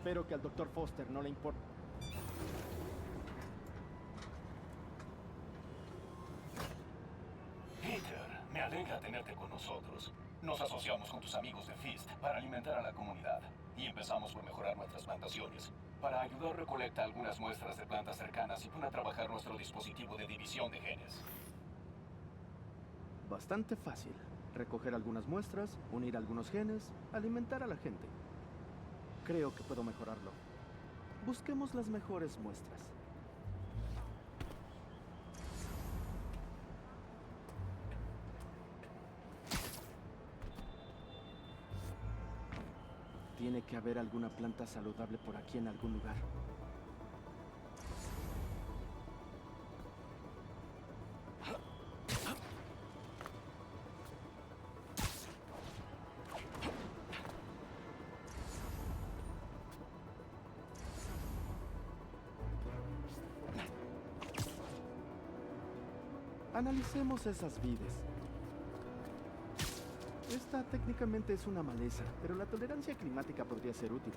Espero que al Dr. Foster no le importe. Peter, me alegra tenerte con nosotros. Nos asociamos con tus amigos de Fist para alimentar a la comunidad. Y empezamos por mejorar nuestras plantaciones. Para ayudar, recolecta algunas muestras de plantas cercanas y pone a trabajar nuestro dispositivo de división de genes. Bastante fácil. Recoger algunas muestras, unir algunos genes, alimentar a la gente. Creo que puedo mejorarlo. Busquemos las mejores muestras. Tiene que haber alguna planta saludable por aquí en algún lugar. Analicemos esas vides. Esta técnicamente es una maleza, pero la tolerancia climática podría ser útil.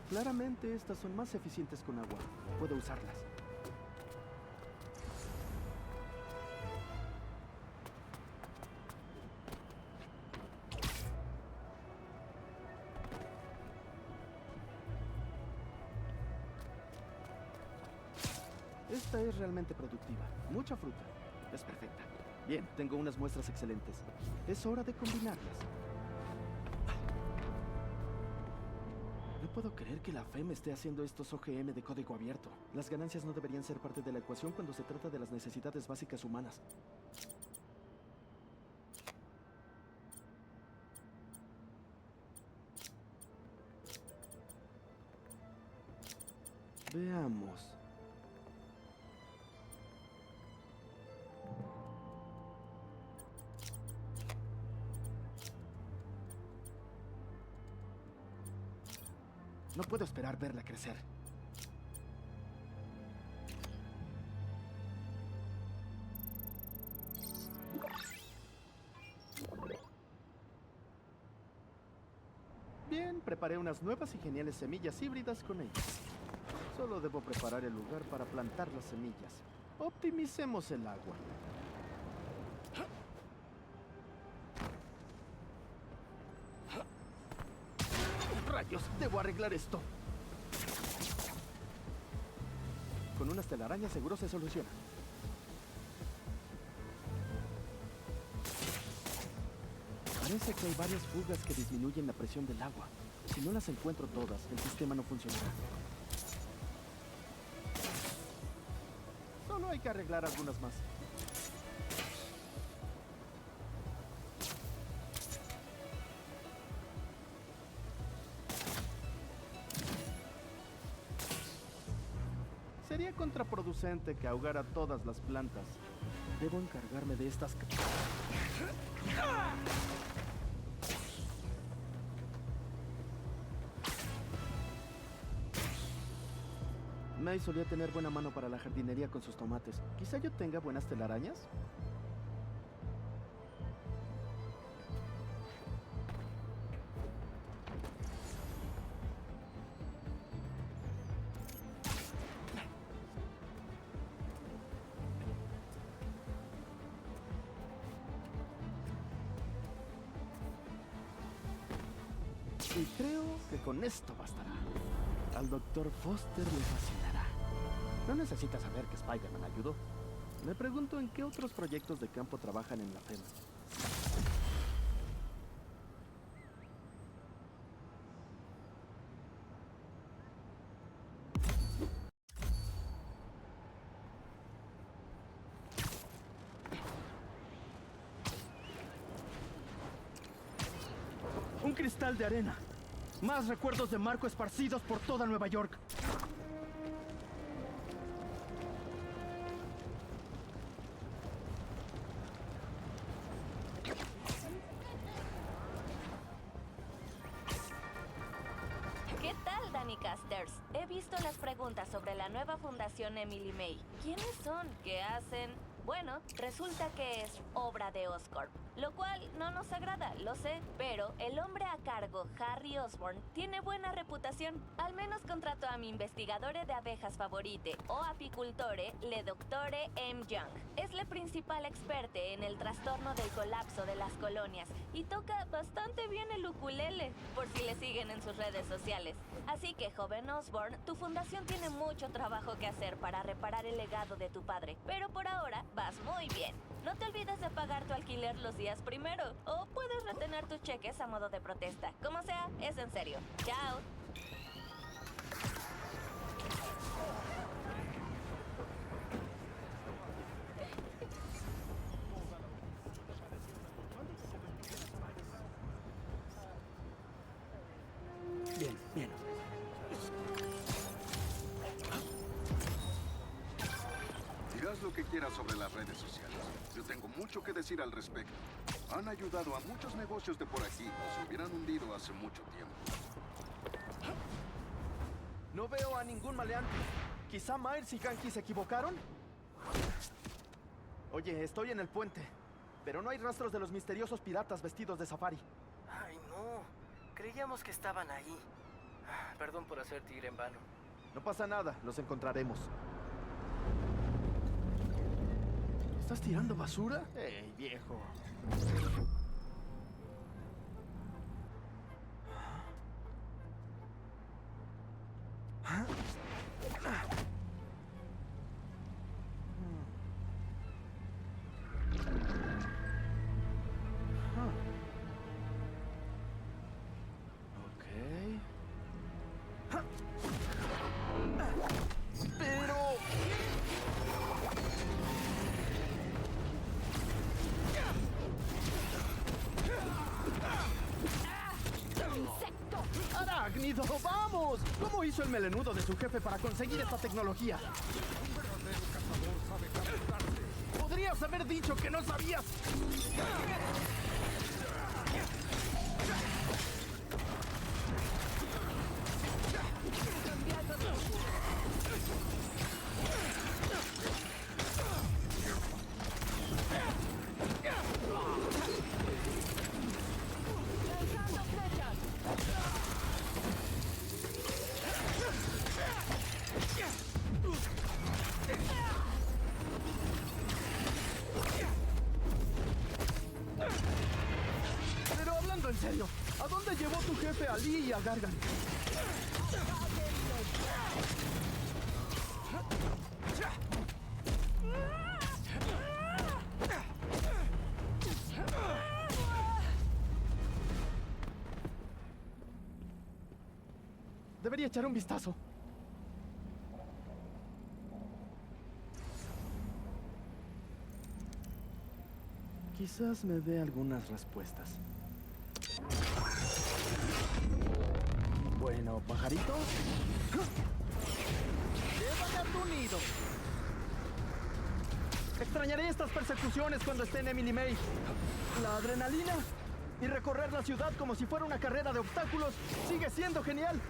Claramente estas son más eficientes con agua. Puedo usarlas. Esta es realmente productiva. Mucha fruta. Es perfecta. Bien, tengo unas muestras excelentes. Es hora de combinarlas. No puedo creer que la FEM esté haciendo estos OGM de código abierto. Las ganancias no deberían ser parte de la ecuación cuando se trata de las necesidades básicas humanas. Veamos. No puedo esperar verla crecer. Bien, preparé unas nuevas y geniales semillas híbridas con ellas. Solo debo preparar el lugar para plantar las semillas. Optimicemos el agua. ¡Rayos! Debo arreglar esto. Con unas telarañas seguro se soluciona. Parece que hay varias fugas que disminuyen la presión del agua. Si no las encuentro todas, el sistema no funcionará. Solo hay que arreglar algunas más. Sería contraproducente que ahogara todas las plantas. Debo encargarme de estas... May solía tener buena mano para la jardinería con sus tomates. Quizá yo tenga buenas telarañas. Y creo que con esto bastará. Al Dr. Foster le fascinará. No necesita saber que Spider-Man ayudó. Me pregunto en qué otros proyectos de campo trabajan en la FEM. Un cristal de arena. Más recuerdos de Marco esparcidos por toda Nueva York. he visto las preguntas sobre la nueva fundación Emily May. ¿Quiénes son? ¿Qué hacen? Bueno, resulta que es obra de Oscorp, lo cual no nos agrada, lo sé, pero el hombre a cargo, Harry Osborn, tiene buena reputación. Al menos contrató a mi investigadore de abejas favorite, o apicultore, le doctore M. Young. Es la principal experte en el trastorno del colapso de las colonias y toca bastante bien el ukulele, por si le siguen en sus redes sociales. Así que, joven Osborn, tu fundación tiene mucho trabajo que hacer para reparar el legado de tu padre, pero por ahora vas muy bien. No te olvides de pagar tu alquiler los días primero, o puedes retener tus cheques a modo de protesta. Como sea, es en serio. Chao. Bien, bien. Dirás lo que quieras sobre las redes sociales. Yo tengo mucho que decir al respecto. Han ayudado a muchos negocios de por aquí o se hubieran hundido hace mucho tiempo. No veo a ningún maleante. ¿Quizá Miles y Ganke se equivocaron? Oye, estoy en el puente, pero no hay rastros de los misteriosos piratas vestidos de safari. Ay, no. Creíamos que estaban ahí. Perdón por hacerte ir en vano. No pasa nada, los encontraremos. ¿Estás tirando basura? ¡Ey, viejo! ¡Arácnido, vamos! ¿Cómo hizo el melenudo de su jefe para conseguir esta tecnología? ¡Podrías haber dicho que no sabías! Pero hablando en serio, ¿a dónde llevó tu jefe a Lee y a Gargan? Debería echar un vistazo. Quizás me dé algunas respuestas. Bueno, pajarito. ¡Llévame a tu nido! Extrañaré estas persecuciones cuando esté en Emily May. La adrenalina y recorrer la ciudad como si fuera una carrera de obstáculos sigue siendo genial.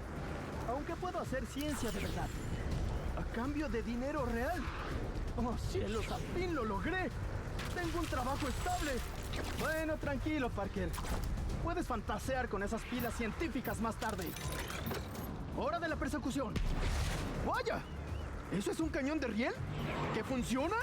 Aunque puedo hacer ciencia de verdad. A cambio de dinero real. ¡Oh, cielos! ¡Al fin lo logré! ¡Tengo un trabajo estable! Bueno, tranquilo, Parker. Puedes fantasear con esas pilas científicas más tarde. ¡Hora de la persecución! ¡Vaya! ¿Eso es un cañón de riel? ¿Que funciona?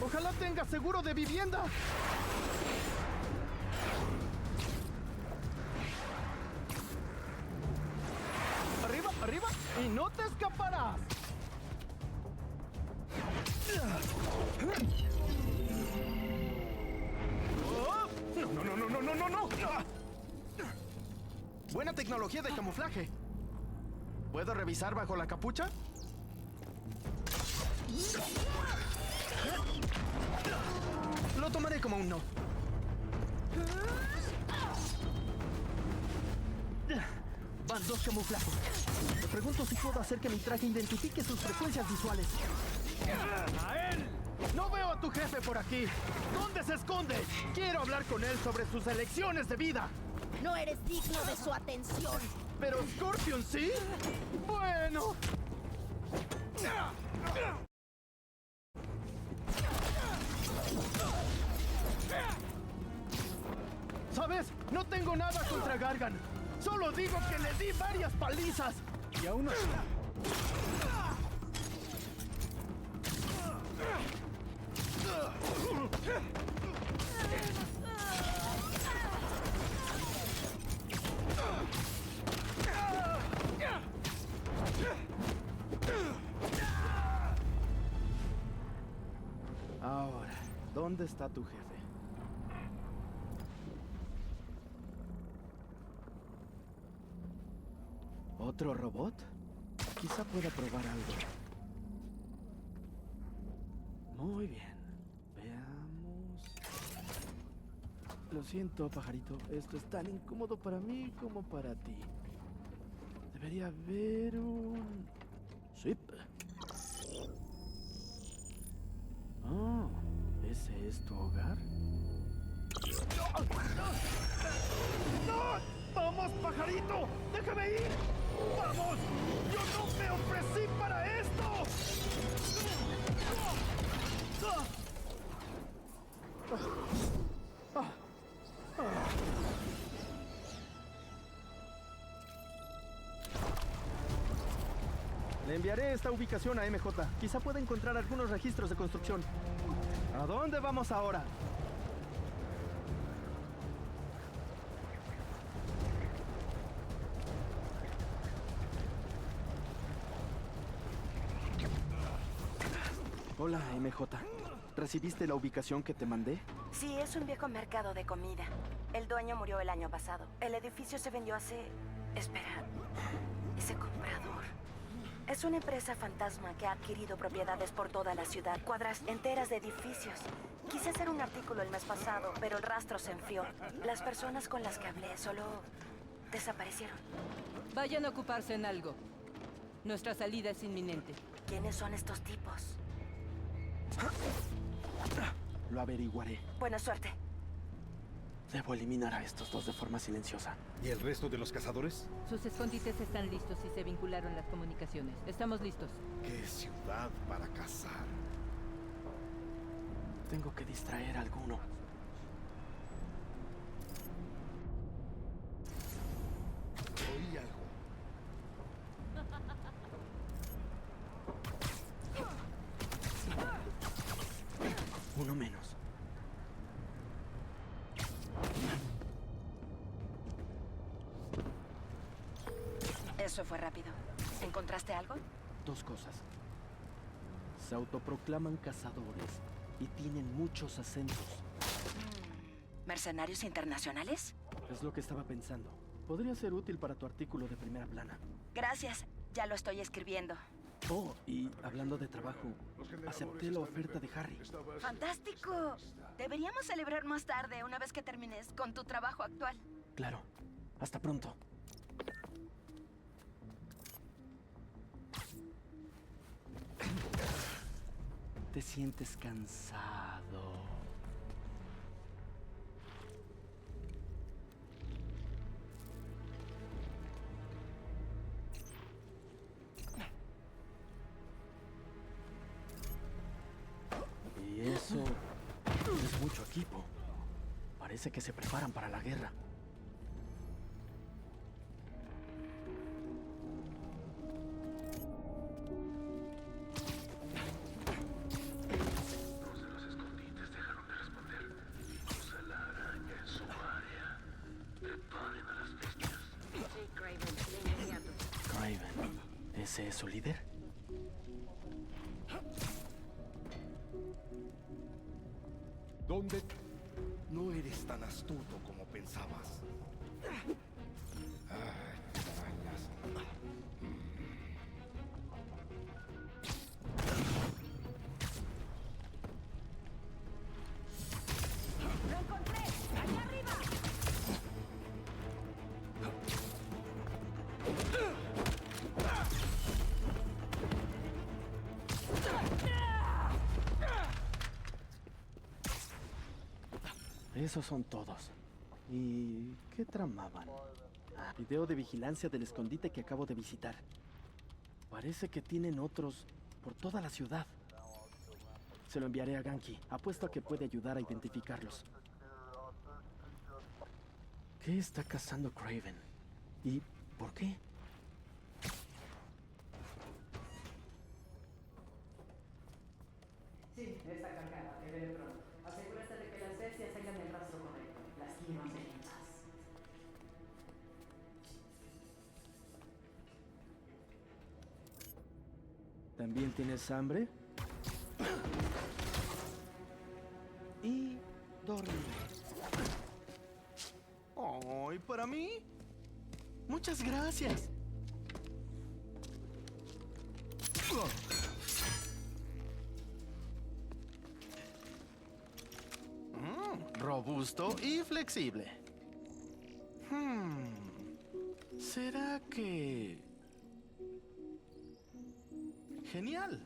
¡Ojalá tenga seguro de vivienda! ¡Arriba, arriba! ¡Y no te escaparás! ¡Oh! ¡No, no, no, no, no, no, no! Buena tecnología de camuflaje. ¿Puedo revisar bajo la capucha? Lo tomaré como un no. Van dos camuflajes. Me pregunto si puedo hacer que mi traje identifique sus frecuencias visuales. ¡A él! No veo a tu jefe por aquí. ¿Dónde se esconde? Quiero hablar con él sobre sus elecciones de vida. No eres digno de su atención. ¿Pero Scorpion sí? Bueno. ¿Sabes? No tengo nada contra Gargan. Solo digo que le di varias palizas. Y aún así... Ahora, ¿dónde está tu jefe? ¿Otro robot? Quizá pueda probar algo. Muy bien. Veamos. Lo siento, pajarito. Esto es tan incómodo para mí como para ti. Debería haber un... Sweep. Oh, ¿ese es tu hogar? ¡No! ¡Vamos, pajarito! ¡Déjame ir! ¡Vamos! ¡Yo no me ofrecí para esto! Le enviaré esta ubicación a MJ. Quizá pueda encontrar algunos registros de construcción. ¿A dónde vamos ahora? Hola, MJ. ¿Recibiste la ubicación que te mandé? Sí, es un viejo mercado de comida. El dueño murió el año pasado. El edificio se vendió hace... Espera. Ese comprador. Es una empresa fantasma que ha adquirido propiedades por toda la ciudad. Cuadras enteras de edificios. Quise hacer un artículo el mes pasado, pero el rastro se enfrió. Las personas con las que hablé solo... desaparecieron. Vayan a ocuparse en algo. Nuestra salida es inminente. ¿Quiénes son estos tipos? Lo averiguaré. Buena suerte. Debo eliminar a estos dos de forma silenciosa. ¿Y el resto de los cazadores? Sus escondites están listos y se vincularon las comunicaciones. Estamos listos. ¡Qué ciudad para cazar! Tengo que distraer a alguno. Oí algo. Uno menos. Eso fue rápido. ¿Encontraste algo? Dos cosas. Se autoproclaman cazadores y tienen muchos acentos. ¿Mercenarios internacionales? Es lo que estaba pensando. Podría ser útil para tu artículo de primera plana. Gracias. Ya lo estoy escribiendo. Oh, y hablando de trabajo, acepté la oferta de Harry. ¡Fantástico! Deberíamos celebrar más tarde, una vez que termines con tu trabajo actual. Claro. Hasta pronto. Te sientes cansado. Y eso es mucho equipo. Parece que se preparan para la guerra. Craven, ¿ese es su líder? ¿Dónde? No eres tan astuto como pensabas. Ay, arañas. ¡Lo encontré! ¡Allá arriba! Esos son todos. ¿Y qué tramaban? Video de vigilancia del escondite que acabo de visitar. Parece que tienen otros por toda la ciudad. Se lo enviaré a Ganke. Apuesto a que puede ayudar a identificarlos. ¿Qué está cazando Kraven? ¿Y por qué? Sí, está cargada. Te veré pronto. Asegúrate de que las bestias tengan el rastro correcto. Las quiero en paz. ¿También tienes hambre? Y dormir. Oh, ¿y para mí? Muchas gracias. Robusto y flexible. ¿Será que... Genial.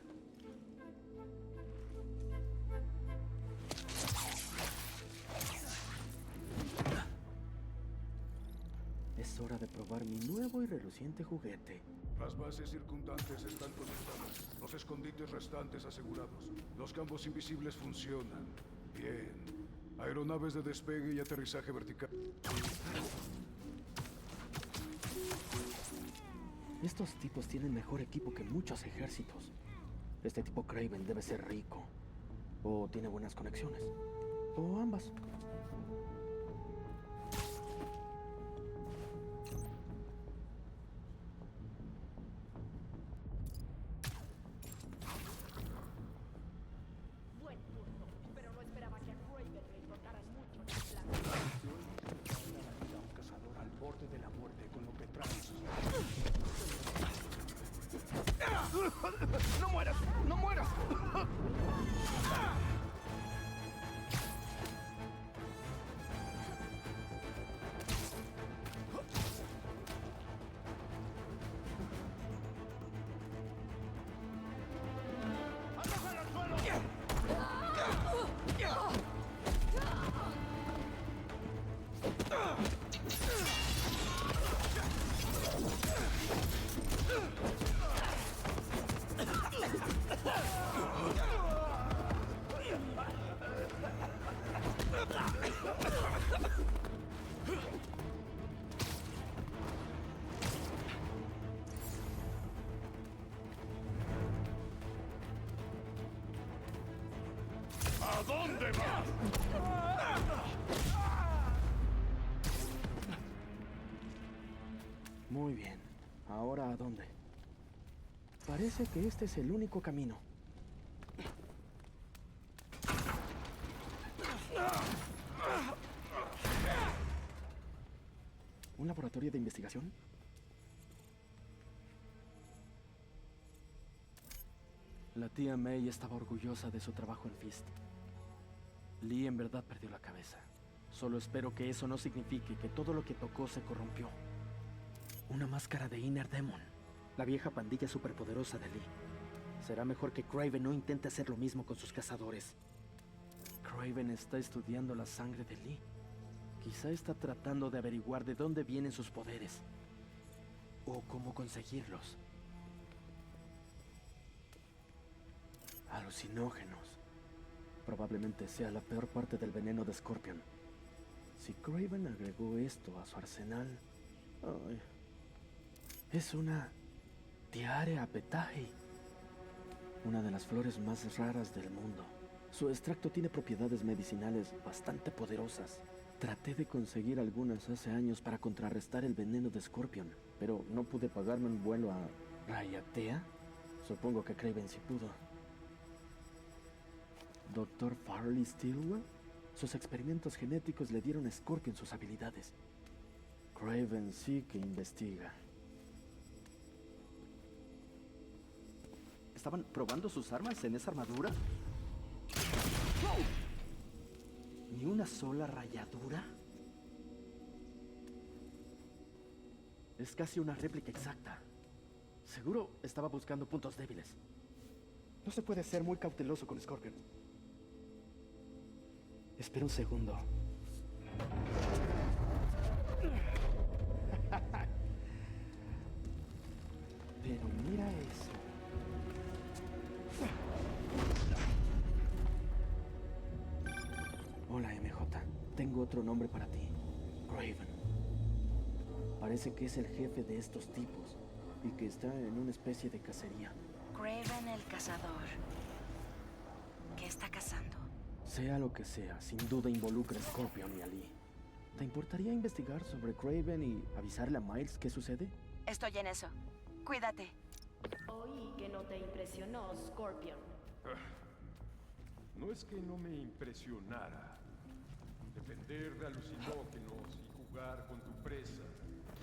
Es hora de probar mi nuevo y reluciente juguete. Las bases circundantes están conectadas. Los escondites restantes asegurados. Los campos invisibles funcionan. Bien. Aeronaves de despegue y aterrizaje vertical. Estos tipos tienen mejor equipo que muchos ejércitos. Este tipo Kraven debe ser rico. O tiene buenas conexiones. O ambas. Buen turno, pero no esperaba que a Kraven le importaran mucho las plantas. Un cazador al borde de la muerte con lo que trae sus... ¡No mueras! ¡No mueras! ¿A dónde vas? Muy bien. ¿Ahora a dónde? Parece que este es el único camino. ¿Un laboratorio de investigación? La tía May estaba orgullosa de su trabajo en Fist. Lee en verdad perdió la cabeza. Solo espero que eso no signifique que todo lo que tocó se corrompió. Una máscara de Inner Demon. La vieja pandilla superpoderosa de Lee. Será mejor que Kraven no intente hacer lo mismo con sus cazadores. Kraven está estudiando la sangre de Lee. Quizá está tratando de averiguar de dónde vienen sus poderes. O cómo conseguirlos. Alucinógenos. Probablemente sea la peor parte del veneno de Scorpion. Si Kraven agregó esto a su arsenal... Ay, es una Tiare Apetae, una de las flores más raras del mundo. Su extracto tiene propiedades medicinales bastante poderosas. Traté de conseguir algunas hace años para contrarrestar el veneno de Scorpion, pero no pude pagarme un vuelo a Raiatea. Supongo que Kraven sí pudo. ¿Dr. Farley Stillwell? Sus experimentos genéticos le dieron a Scorpion sus habilidades. Kraven sí que investiga. ¿Estaban probando sus armas en esa armadura? ¿Ni una sola rayadura? Es casi una réplica exacta. Seguro estaba buscando puntos débiles. No se puede ser muy cauteloso con Scorpion. Espera un segundo. tengo otro nombre para ti. Kraven. Parece que es el jefe de estos tipos y que está en una especie de cacería. Kraven el cazador. ¿Qué está cazando? Sea lo que sea, sin duda involucra a Scorpion y a Lee. ¿Te importaría investigar sobre Kraven y avisarle a Miles qué sucede? Estoy en eso. Cuídate. Oí que no te impresionó Scorpion. No es que no me impresionara. Depender de alucinógenos y jugar con tu presa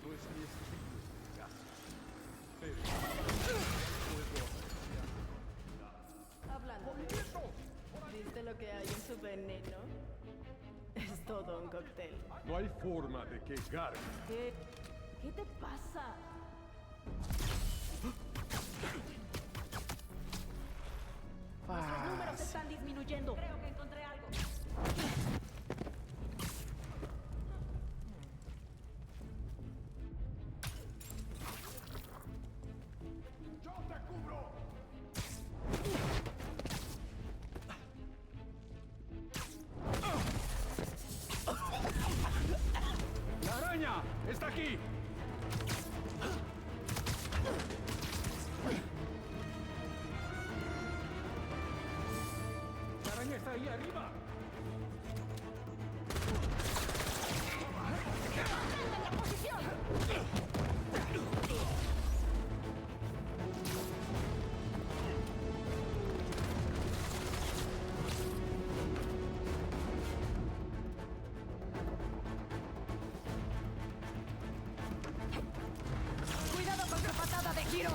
no es mi estilo de caza. Pero puedo apreciar. Hablando de eso, ¿viste lo que hay en su veneno? Es todo un cóctel. No hay forma de que Garg. ¿Qué te pasa? Nuestros números están disminuyendo. Creo que encontré algo. ¡Yo te cubro! ¡La araña! ¡Está aquí! ¡La araña está ahí arriba! ¡En la posición! ¡Cuidado con su patada de giro!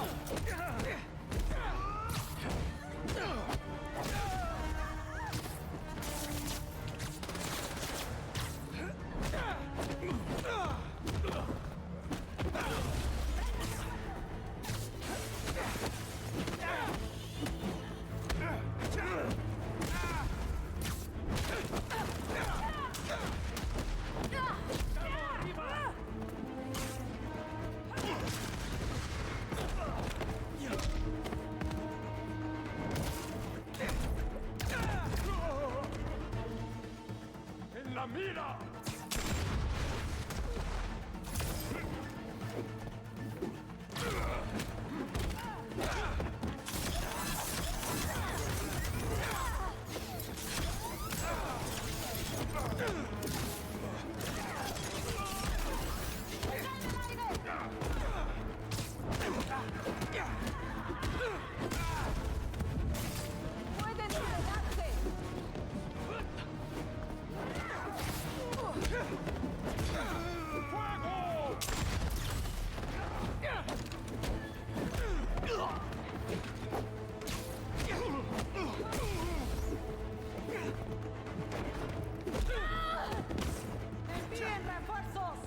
¡En la mira! ¡Pueden liberarse! ¡Fuego! ¡Envíen refuerzos!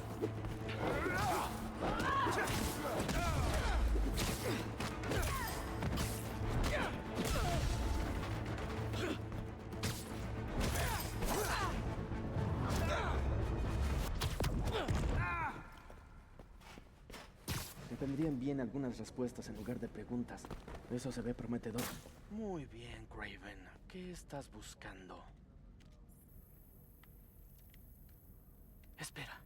Te vendrían bien algunas respuestas en lugar de preguntas. Eso se ve prometedor. Muy bien, Kraven. ¿Qué estás buscando? Espera.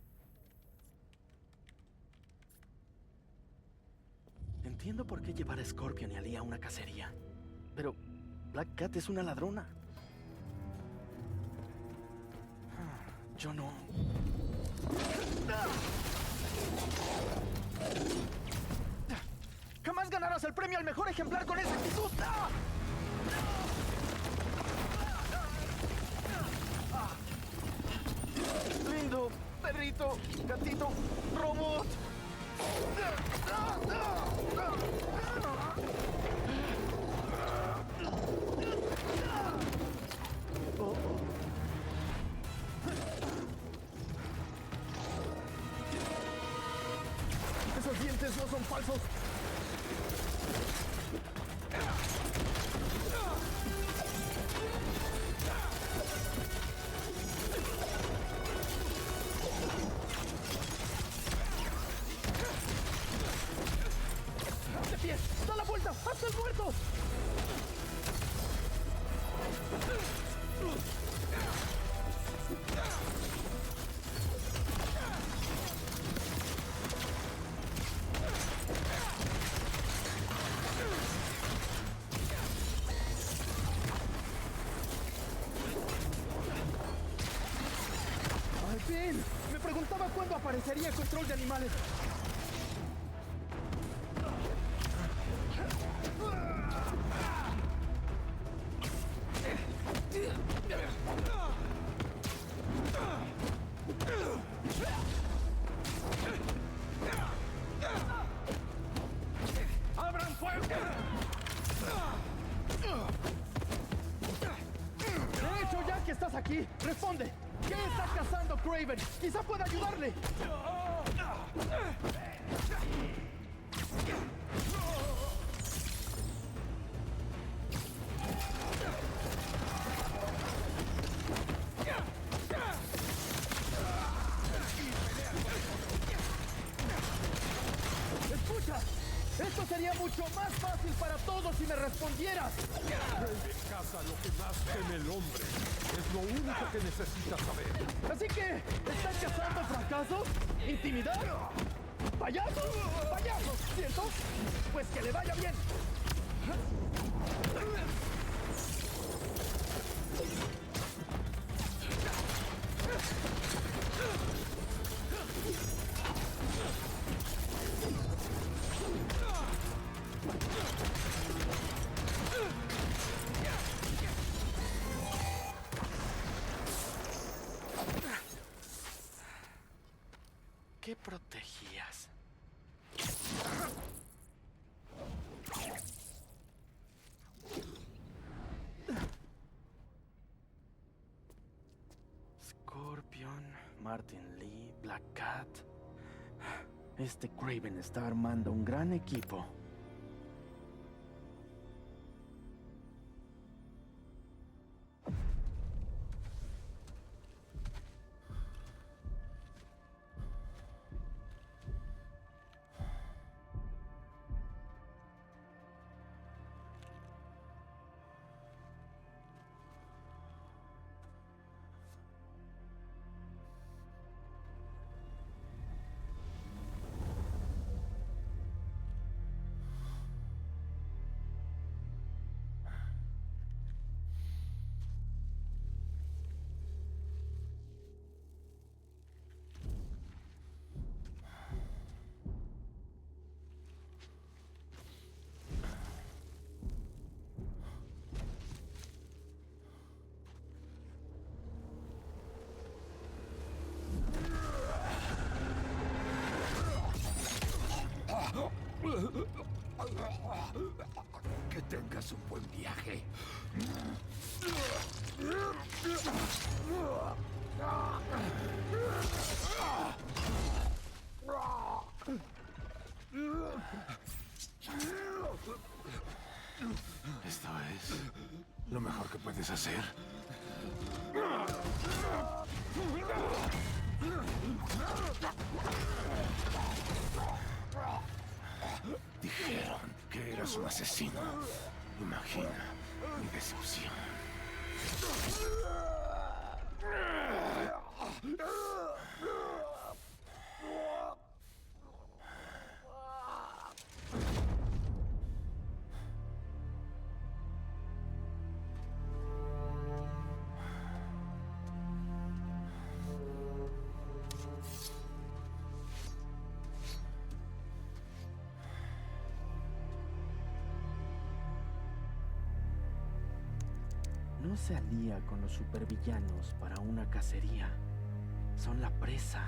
Entiendo por qué llevar a Scorpion y a Lee a una cacería. Pero Black Cat es una ladrona. Yo no. ¡Jamás ganarás el premio al mejor ejemplar con esa actitud! Lindo, perrito, gatito, robot. Esos dientes no son falsos. ¡De pie! ¡Da la vuelta! ¡Hasta el muerto! Parecería control de animales. ¡Abran fuego! De hecho, ya que estás aquí, responde. ¿Qué está cazando Kraven? Quizá pueda ayudarle. ¡Escucha! Esto sería mucho más fácil para todos si me respondieras. Kraven caza lo que más teme el hombre. Es lo único que necesitas saber. Así que, ¿están cazando fracasos? ¿Intimidad? ¿Payasos? ¡Payasos! ¿Cierto? Pues que le vaya bien. ¿Qué protegías? Scorpion, Martin Lee, Black Cat. Este Kraven está armando un gran equipo. Que tengas un buen viaje. Esto es lo mejor que puedes hacer. Dijeron que eras un asesino. Imagina mi decepción. No se alía con los supervillanos para una cacería. Son la presa.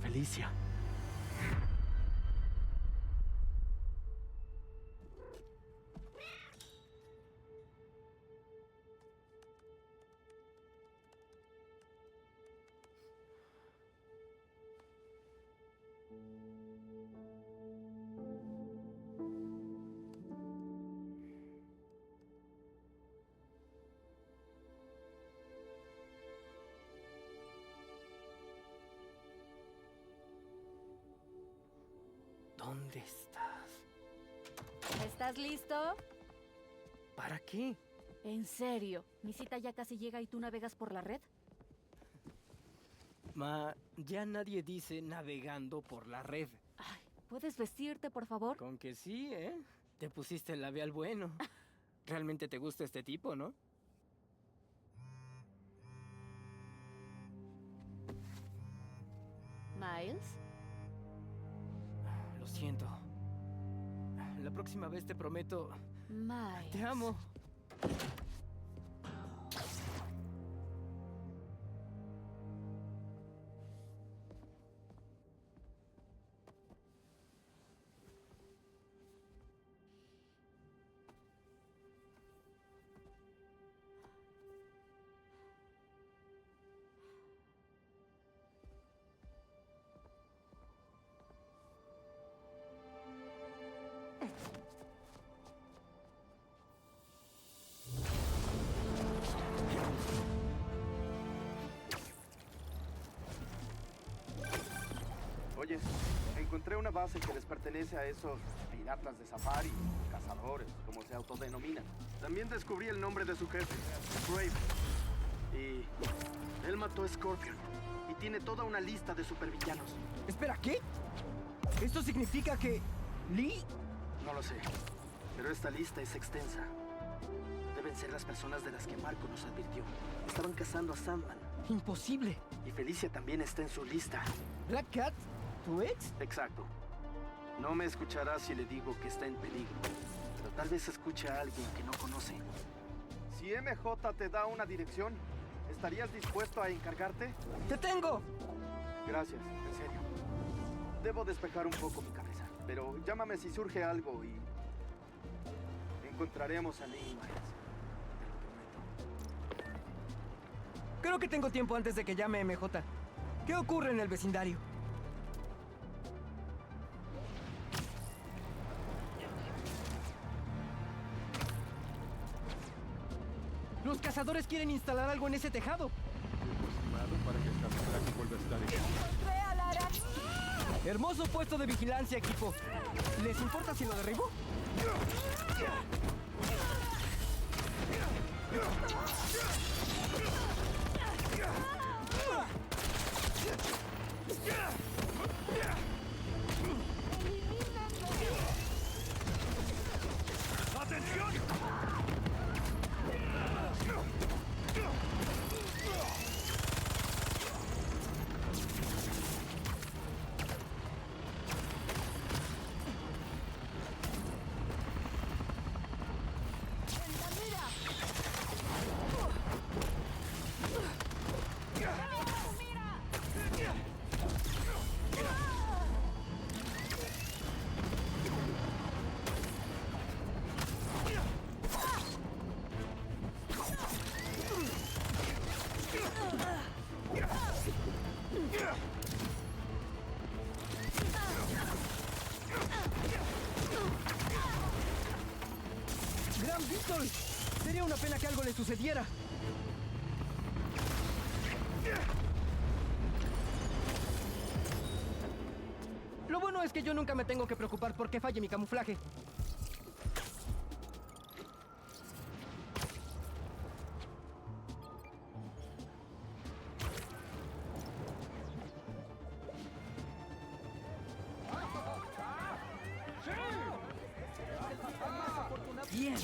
Felicia. ¿Dónde estás? ¿Estás listo? ¿Para qué? En serio, ¿mi cita ya casi llega y tú navegas por la red? Ma, ya nadie dice navegando por la red. Ay, ¿puedes vestirte, por favor? Con que sí, ¿eh? Te pusiste el labial bueno. Realmente te gusta este tipo, ¿no? Miles. Lo siento. La próxima vez te prometo... Miles. Te amo. Oye, encontré una base que les pertenece a esos piratas de safari, cazadores, como se autodenominan. También descubrí el nombre de su jefe, Brave. Y él mató a Scorpion. Y tiene toda una lista de supervillanos. Espera, ¿qué? ¿Esto significa que... Lee? No lo sé, pero esta lista es extensa. Deben ser las personas de las que Marco nos advirtió. Estaban cazando a Sandman. Imposible. Y Felicia también está en su lista. ¿Black Cat? ¿Tu ex? Exacto. No me escuchará si le digo que está en peligro, pero tal vez escuche a alguien que no conoce. Si MJ te da una dirección, ¿estarías dispuesto a encargarte? ¡Te tengo! Gracias, en serio. Debo despejar un poco mi cabeza, pero llámame si surge algo y... encontraremos a Lee Miles. Te lo prometo. Creo que tengo tiempo antes de que llame MJ. ¿Qué ocurre en el vecindario? Los cazadores quieren instalar algo en ese tejado. Para que esta masacre vuelva a estar en... Hermoso puesto de vigilancia, equipo. ¿Les importa si lo derribo? ¡Atención! ¡Gran Víctor! Sería una pena que algo le sucediera. Lo bueno es que yo nunca me tengo que preocupar por qué falle mi camuflaje. Bien.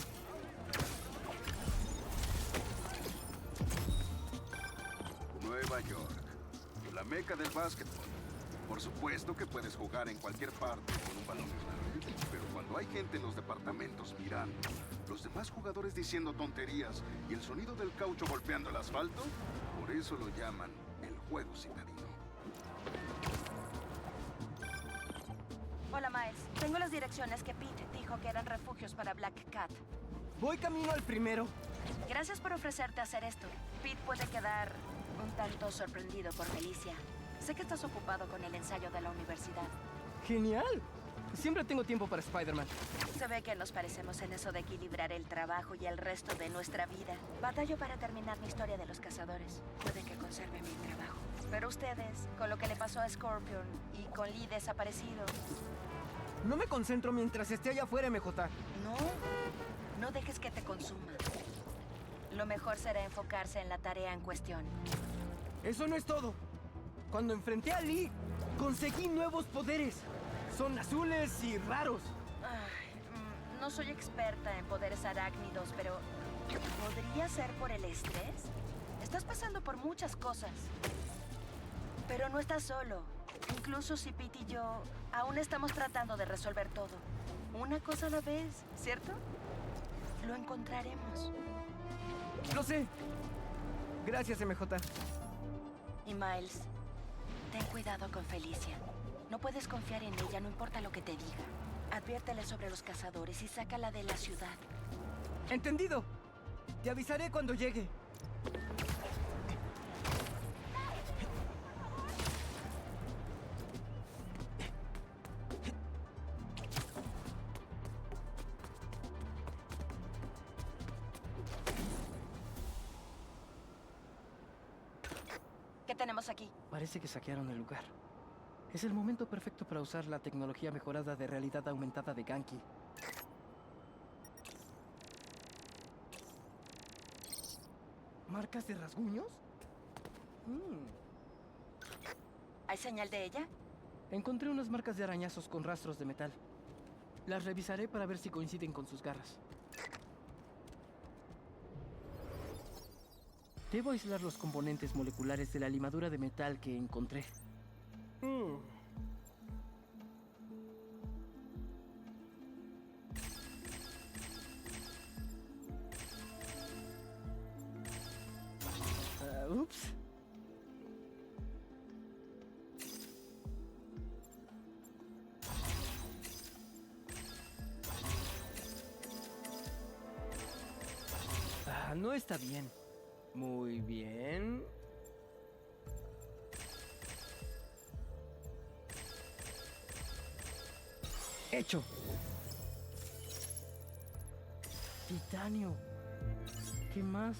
Nueva York, la meca del básquetbol. Por supuesto que puedes jugar en cualquier parte con un balón grande, pero cuando hay gente en los departamentos mirando, los demás jugadores diciendo tonterías y el sonido del caucho golpeando el asfalto, por eso lo llaman el juego citadino. Hola, Miles. Tengo las direcciones que Pete dijo que eran refugios para Black Cat. Voy camino al primero. Gracias por ofrecerte hacer esto. Pete puede quedar un tanto sorprendido por Felicia. Sé que estás ocupado con el ensayo de la universidad. ¡Genial! Siempre tengo tiempo para Spider-Man. Se ve que nos parecemos en eso de equilibrar el trabajo y el resto de nuestra vida. Batallo para terminar mi historia de los cazadores. Puede que conserve mi trabajo. Pero ustedes, con lo que le pasó a Scorpion y con Lee desaparecido... No me concentro mientras esté allá afuera, MJ. No dejes que te consuma. Lo mejor será enfocarse en la tarea en cuestión. Eso no es todo. Cuando enfrenté a Lee, conseguí nuevos poderes. Son azules y raros. No soy experta en poderes arácnidos, pero... ¿podría ser por el estrés? Estás pasando por muchas cosas. Pero no estás solo. Incluso si Pete y yo aún estamos tratando de resolver todo. Una cosa a la vez, ¿cierto? Lo encontraremos. Lo sé. Gracias, MJ. Y Miles, ten cuidado con Felicia. No puedes confiar en ella, no importa lo que te diga. Adviértele sobre los cazadores y sácala de la ciudad. Entendido. Te avisaré cuando llegue. ¿Qué tenemos aquí? Parece que saquearon el lugar. Es el momento perfecto para usar la tecnología mejorada de realidad aumentada de Ganke. ¿Marcas de rasguños? ¿Hay señal de ella? Encontré unas marcas de arañazos con rastros de metal. Las revisaré para ver si coinciden con sus garras. Debo aislar los componentes moleculares de la limadura de metal que encontré. Ups. No está bien. Muy bien. Hecho. Titanio. ¿Qué más?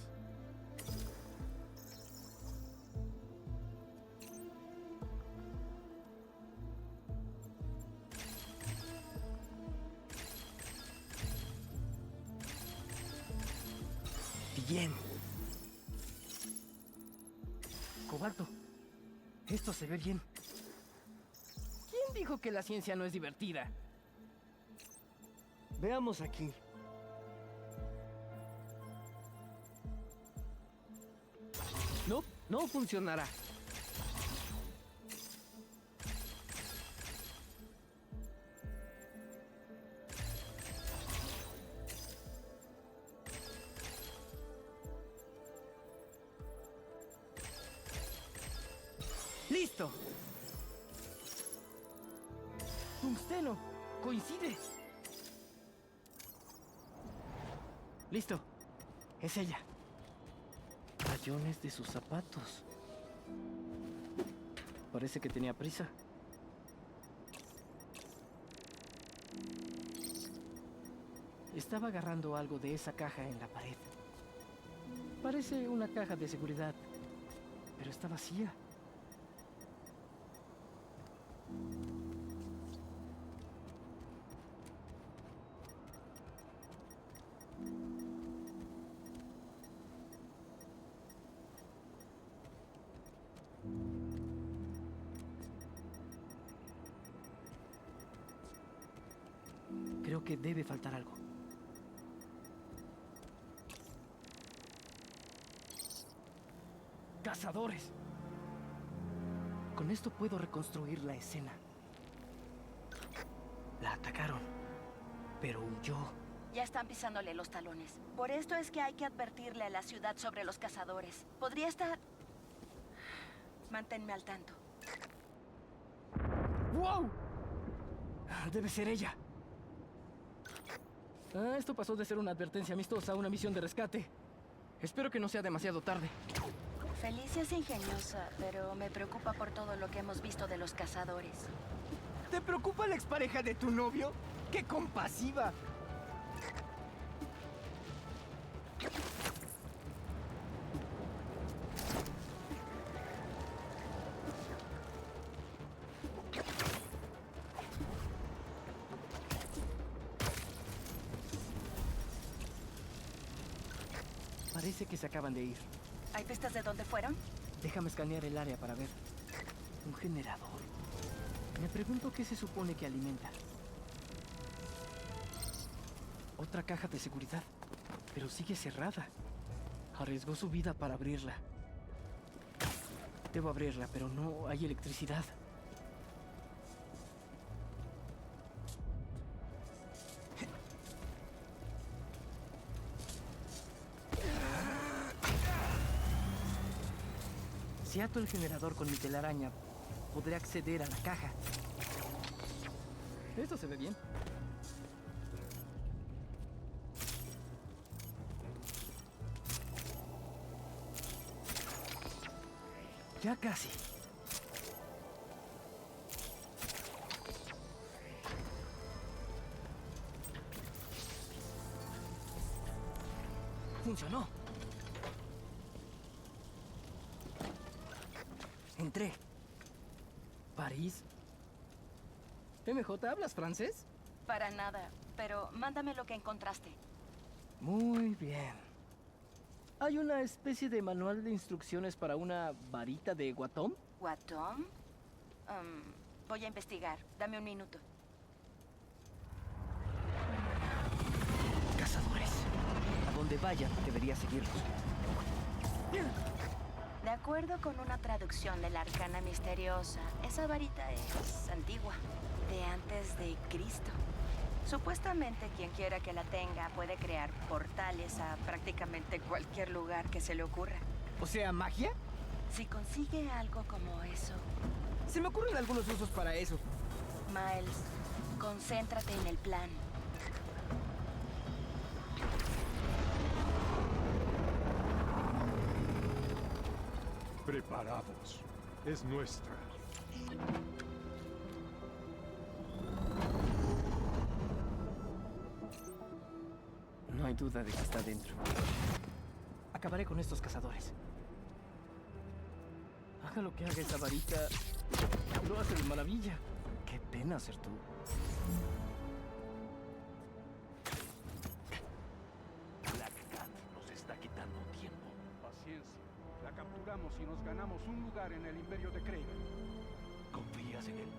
Bien. Cobalto. Esto se ve bien. ¿Quién dijo que la ciencia no es divertida? Veamos aquí. No, no funcionará. ¡Listo! Tungsteno, coincide. Listo. Es ella. Rayones de sus zapatos. Parece que tenía prisa. Estaba agarrando algo de esa caja en la pared. Parece una caja de seguridad, pero está vacía. Creo que debe faltar algo. ¡Cazadores! Con esto puedo reconstruir la escena. La atacaron, pero huyó. Ya están pisándole los talones. Por esto es que hay que advertirle a la ciudad sobre los cazadores. Podría estar... Manténme al tanto. ¡Wow! Debe ser ella. Esto pasó de ser una advertencia amistosa a una misión de rescate. Espero que no sea demasiado tarde. Felicia es ingeniosa, pero me preocupa por todo lo que hemos visto de los cazadores. ¿Te preocupa la expareja de tu novio? ¡Qué compasiva! Parece que se acaban de ir. ¿Hay pistas de dónde fueron? Déjame escanear el área para ver. Un generador. Me pregunto qué se supone que alimenta. Otra caja de seguridad, pero sigue cerrada. Arriesgó su vida para abrirla. Debo abrirla, pero no hay electricidad. Si ato el generador con mi telaraña, podré acceder a la caja. Esto se ve bien. Ya casi. Funcionó. Entré. París. MJ, ¿hablas francés? Para nada, pero mándame lo que encontraste. Muy bien. Hay una especie de manual de instrucciones para una varita de Guatom. ¿Guatom? Voy a investigar. Dame un minuto. Cazadores. A donde vayan, debería seguirlos. De acuerdo con una traducción de la Arcana Misteriosa, esa varita es antigua, de antes de Cristo. Supuestamente quien quiera que la tenga puede crear portales a prácticamente cualquier lugar que se le ocurra. O sea, ¿magia? Si consigue algo como eso... Se me ocurren algunos usos para eso. Miles, concéntrate en el plan. Preparados. Es nuestra. No hay duda de que está dentro. Acabaré con estos cazadores. Haga lo que haga esa varita, lo hace de maravilla. Qué pena ser tú. Black Cat nos está quitando tiempo. Paciencia. La capturamos y nos ganamos un lugar en el Imperio de Kraven. ¿Confías en él?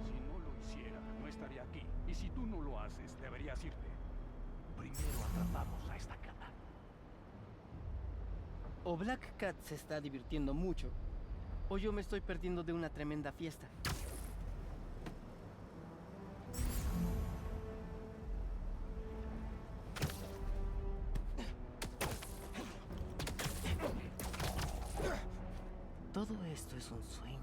Si no lo hiciera, no estaría aquí. Y si tú no lo haces, deberías irte. Primero atrapamos a esta cata. O Black Cat se está divirtiendo mucho, o yo me estoy perdiendo de una tremenda fiesta. Todo esto es un sueño.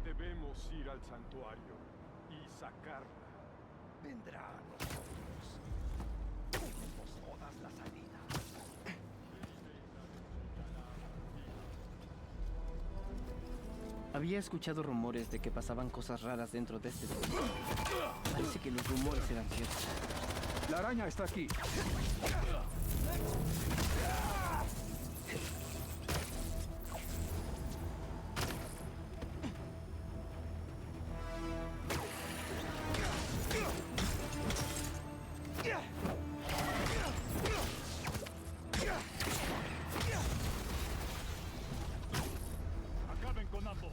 Debemos ir al santuario y sacarla. Vendrá a nosotros. Tenemos todas las salidas. Había escuchado rumores de que pasaban cosas raras dentro de este lugar. Parece que los rumores eran ciertos. La araña está aquí. Acaben con ambos.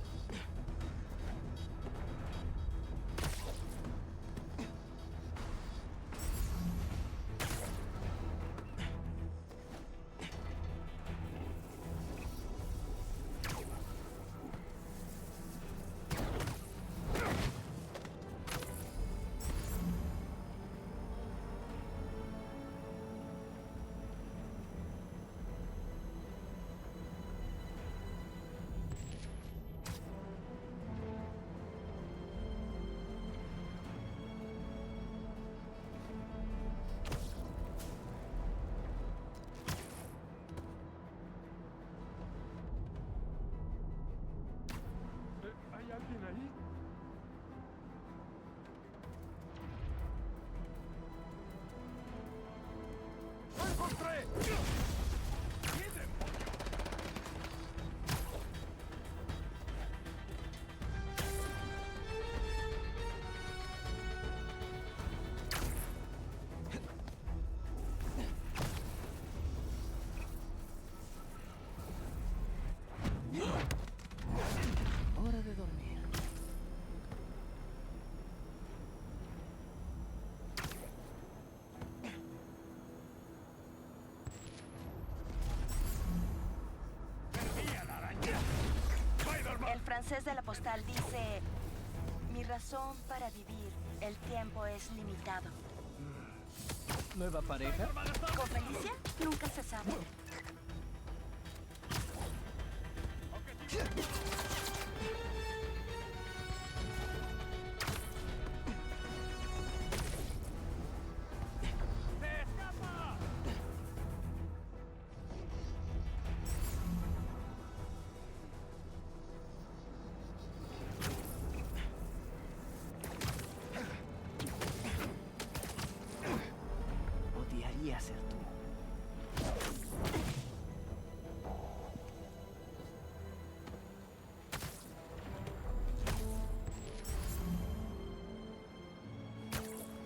¿Hay alguien ahí? ¡Lo encontré! ¡Qué demonios! francés de la postal dice: mi razón para vivir, el tiempo es limitado. ¿Nueva pareja? ¿Con Felicia? Nunca se sabe. Odiaría ser tú.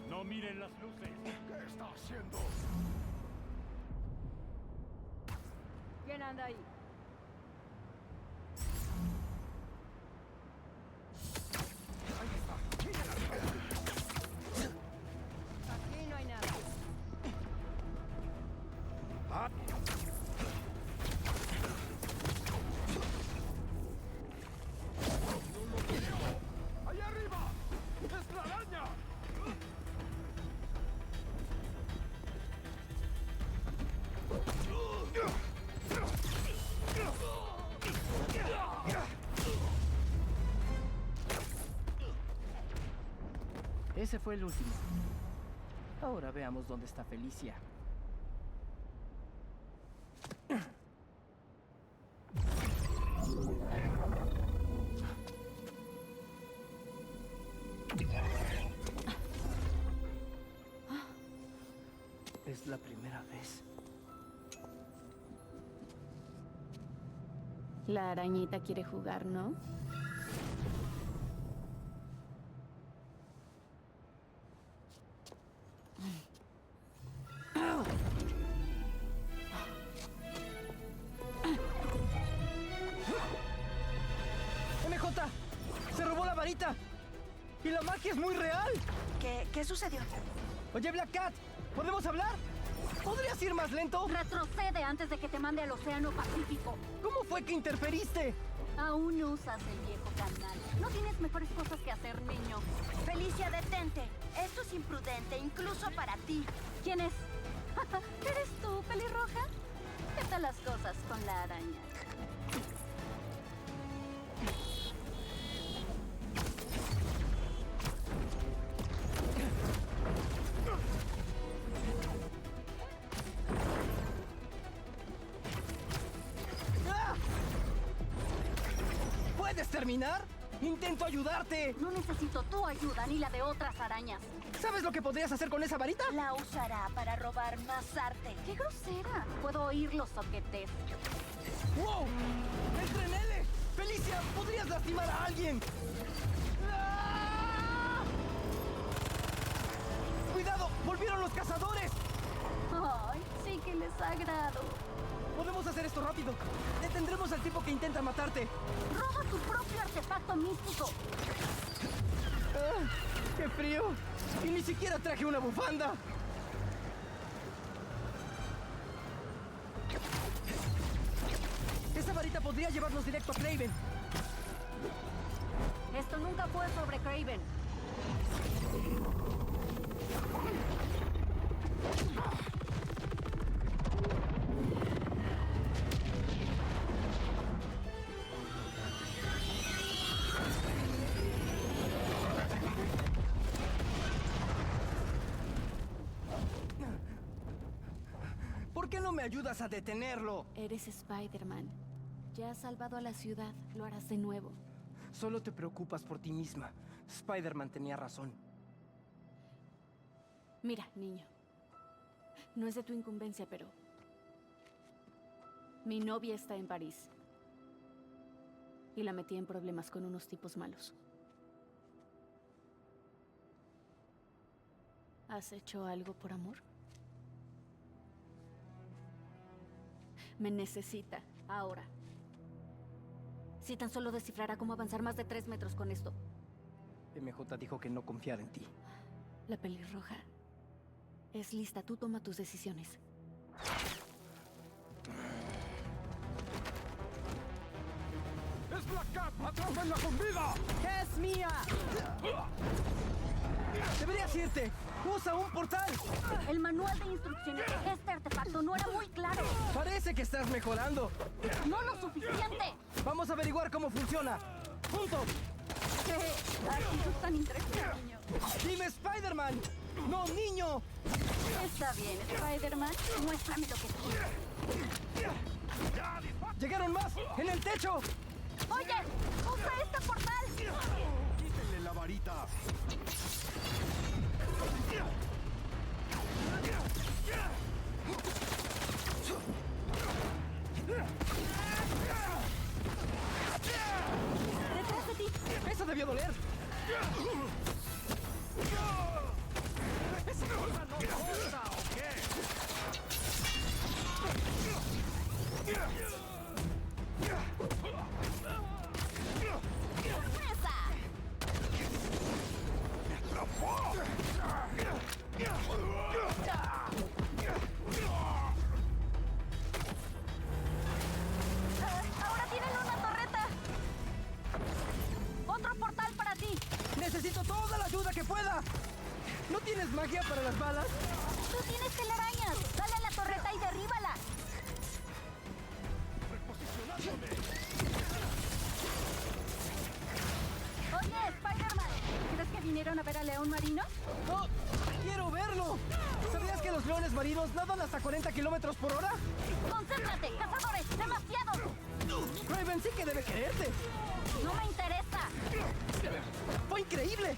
No miren las luces. ¿Qué está haciendo? ¿Quién anda ahí? Aquí no hay nada. ¡Allá arriba! ¡Es la araña! Ese fue el último. Ahora veamos dónde está Felicia. Es la primera vez. La arañita quiere jugar, ¿no? ¡MJ! ¡Se robó la varita! ¡Y la magia es muy real! ¿Qué sucedió? Oye, Black Cat, ¿podemos hablar? ¿Podrías ir más lento? Retrocede antes de que te mande al Océano Pacífico. ¿Cómo fue que interferiste? Aún usas el viejo canal. No tienes mejores cosas que hacer, niño. Felicia, detente. Esto es imprudente, incluso para ti. ¿Quién es? ¿Eres tú, pelirroja? ¿Qué tal las cosas con la araña? ¡Ah! ¿Puedes terminar? ¡Intento ayudarte! No necesito tu ayuda ni la de otras arañas. ¿Sabes lo que podrías hacer con esa varita? La usará para robar más arte. ¡Qué grosera! Puedo oír los soquetes. ¡Wow! ¡Entra en L! ¡Felicia! ¡Podrías lastimar a alguien! ¡Ah! ¡Cuidado! ¡Volvieron los cazadores! ¡Ay! Sí que les agrado. Podemos hacer esto rápido. Detendremos al tipo que intenta matarte. ¡Roba tu propio artefacto místico! ¡Ah! ¡Qué frío! Y ni siquiera traje una bufanda. Esa varita podría llevarnos directo a Kraven. Esto nunca fue sobre Kraven. ¿Por qué no me ayudas a detenerlo? Eres Spider-Man. Ya has salvado a la ciudad. Lo harás de nuevo. Solo te preocupas por ti misma. Spider-Man tenía razón. Mira, niño. No es de tu incumbencia, pero... mi novia está en París. Y la metí en problemas con unos tipos malos. ¿Has hecho algo por amor? Me necesita, ahora. Si tan solo descifrara cómo avanzar más de 3 metros con esto. MJ dijo que no confiara en ti. La pelirroja es lista. Tú toma tus decisiones. ¡Black Cat, atrápenla con vida! ¡Es mía! ¡Deberías irte! ¡Usa un portal! El manual de instrucciones de este artefacto no era muy claro. Parece que estás mejorando. ¡No lo suficiente! Vamos a averiguar cómo funciona. ¡Juntos! ¿Qué actitud tan intrépida, niño? ¡Dime Spider-Man! ¡No, niño! Está bien, Spider-Man. Muéstrame lo que tienes. ¡Llegaron más! ¡En el techo! ¡Oye! ¡Usa este portal! ¡Quítenle la varita! ¡Detrás de ti! ¡Eso debió doler! ¿Esa cosa no corta o qué? ¡Sorpresa! ¡Me atrapó! ¡Ahora tienen una torreta! ¡Otro portal para ti! ¡Necesito toda la ayuda que pueda! ¿No tienes magia para las balas? ¡Tú tienes telarañas! ¡Dale a la torreta y derríbala! Oye, Spider-Man, ¿crees que vinieron a ver al león marino? ¡No! ¡Quiero verlo! ¿Sabías que los leones marinos nadan hasta 40 kilómetros por hora? ¡Concéntrate, cazadores! ¡Demasiado! Raven sí que debe quererte. ¡No me interesa! ¡Fue increíble!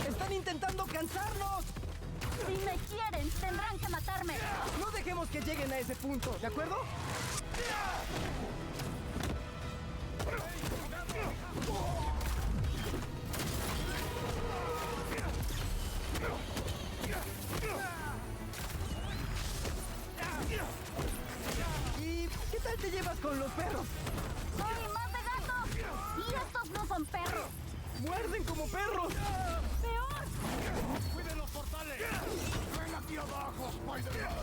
¡Están intentando cansarnos! Si me quieren, tendrán que matarme. No dejemos que lleguen a ese punto, ¿de acuerdo? ¿Y qué tal te llevas con los perros? ¡Soy más de gatos! ¡Y estos no son perros! ¡Muerden como perros! ¡Peor! ¡Cuiden los portales! ¡Ven aquí abajo, Spider-Man!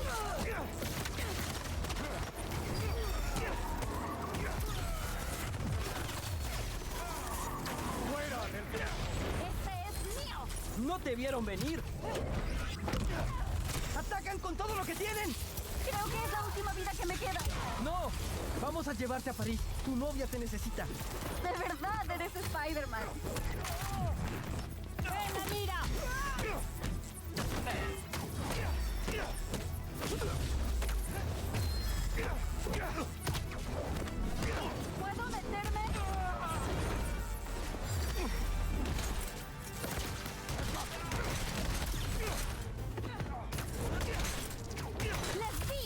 ¡Fuera del ¡Este es mío! ¡No te vieron venir! ¡Atacan con todo lo que tienen! Creo que es la última vida que me queda. ¡No! Vamos a llevarte a París. Tu novia te necesita. De verdad, eres Spider-Man. ¡Ven, mira! ¿Puedo meterme? ¡Les di!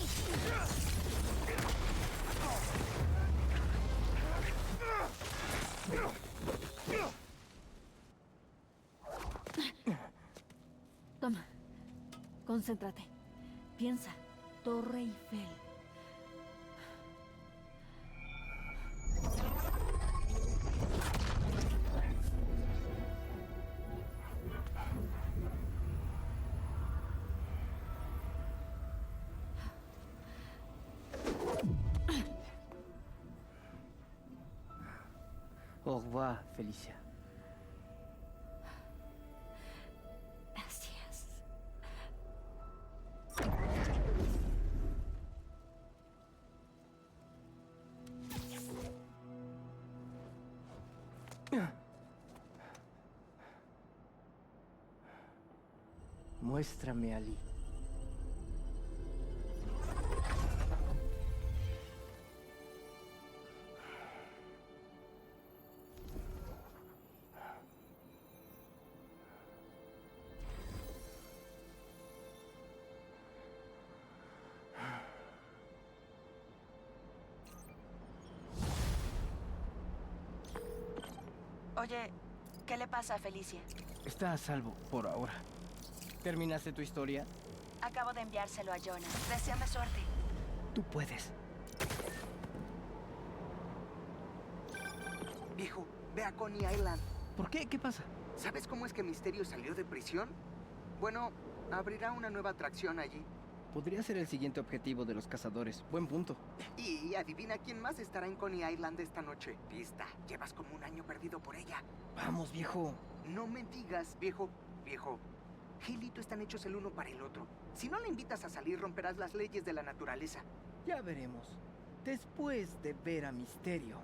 Toma. Concéntrate. Piensa. Torre Eiffel. Au revoir, Felicia. Gracias. Muéstrame a Lee. Oye, ¿qué le pasa a Felicia? Está a salvo por ahora. ¿Terminaste tu historia? Acabo de enviárselo a Jonas. Deseame suerte. Tú puedes. Viejo, ve a Coney Island. ¿Por qué? ¿Qué pasa? ¿Sabes cómo es que Misterio salió de prisión? Bueno, abrirá una nueva atracción allí. Podría ser el siguiente objetivo de los cazadores. Buen punto. Y adivina quién más estará en Coney Island esta noche. Pista, llevas como un año perdido por ella. Vamos, viejo. No me digas, viejo. Gilito están hechos el uno para el otro. Si no la invitas a salir, romperás las leyes de la naturaleza. Ya veremos. Después de ver a Misterio.